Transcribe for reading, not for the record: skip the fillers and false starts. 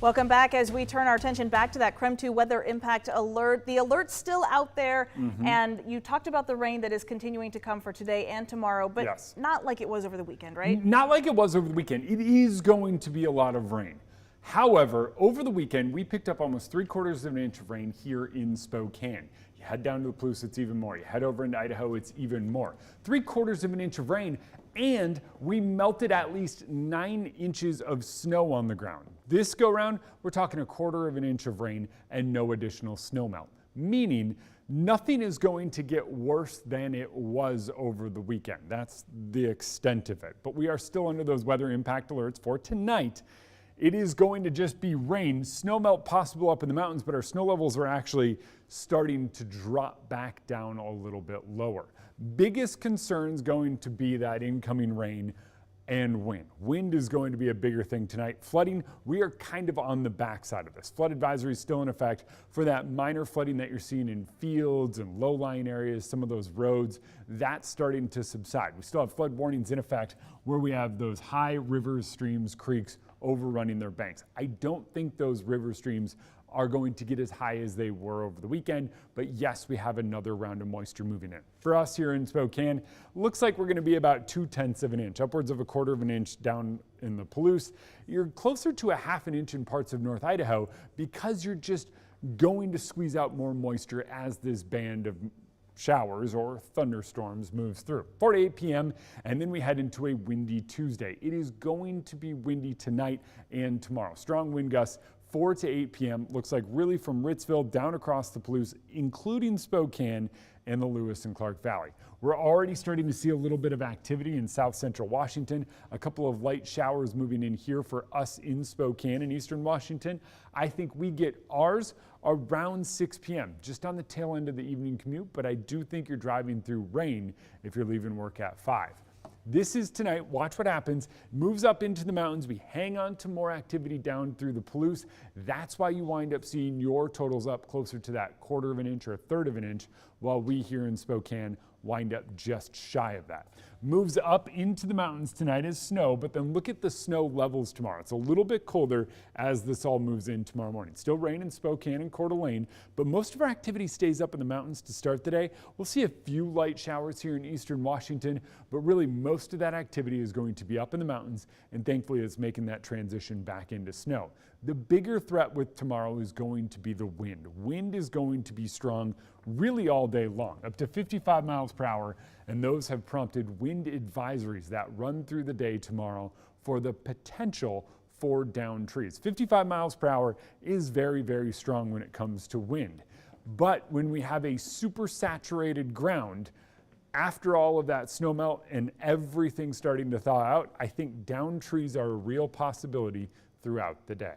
Welcome back as we turn our attention back to that KREM 2 weather impact alert. The alert's still out there, and you talked about the rain that is continuing to come for today and tomorrow, but not like it was over the weekend, right? Not like it was over the weekend. It is going to be a lot of rain. However, over the weekend, we picked up almost 3/4 of an inch of rain here in Spokane. You head down to the Palouse, it's even more. You head over into Idaho, it's even more. 3/4 of an inch of rain, and we melted at least 9 inches of snow on the ground. This go round, we're talking 1/4 of an inch of rain and no additional snow melt, meaning nothing is going to get worse than it was over the weekend. That's the extent of it. But we are still under those weather impact alerts for tonight. It is going to just be rain, snow melt possible up in the mountains, but our snow levels are actually starting to drop back down a little bit lower. Biggest concern's going to be that incoming rain and wind. Wind is going to be a bigger thing tonight. Flooding, we are kind of on the backside of this. Flood advisory is still in effect for that minor flooding that you're seeing in fields and low-lying areas, some of those roads. That's starting to subside. We still have flood warnings in effect where we have those high rivers, streams, creeks overrunning their banks. I don't think those river streams are going to get as high as they were over the weekend, but yes, we have another round of moisture moving in. For us here in Spokane, looks like we're going to be about 2/10 of an inch, upwards of 1/4 of an inch down in the Palouse. You're closer to 1/2 an inch in parts of North Idaho because you're just going to squeeze out more moisture as this band of showers or thunderstorms moves through. 4 to 8 p.m. and then we head into a windy Tuesday. It is going to be windy tonight and tomorrow. Strong wind gusts 4 to 8 p.m. Looks like really from Ritzville down across the Palouse, including Spokane and the Lewis and Clark Valley. We're already starting to see a little bit of activity in south central Washington, a couple of light showers moving in here for us in Spokane and eastern Washington. I think we get ours around 6 p.m., just on the tail end of the evening commute, but I do think you're driving through rain if you're leaving work at 5. This is tonight. Watch what happens. Moves up into the mountains. We hang on to more activity down through the Palouse. That's why you wind up seeing your totals up closer to that 1/4 of an inch or 1/3 of an inch, while we here in Spokane wind up just shy of that. Moves up into the mountains tonight as snow, but then look at the snow levels tomorrow. It's a little bit colder as this all moves in tomorrow morning. Still rain in Spokane and Coeur d'Alene, but most of our activity stays up in the mountains to start the day. We'll see a few light showers here in eastern Washington, but really most of that activity is going to be up in the mountains, and thankfully it's making that transition back into snow. The bigger threat with tomorrow is going to be the wind. Wind is going to be strong really all day long, up to 55 miles per hour, and those have prompted wind advisories that run through the day tomorrow for the potential for downed trees. 55 miles per hour is very, very strong when it comes to wind. But when we have a super saturated ground, after all of that snow melt and everything starting to thaw out, I think downed trees are a real possibility throughout the day.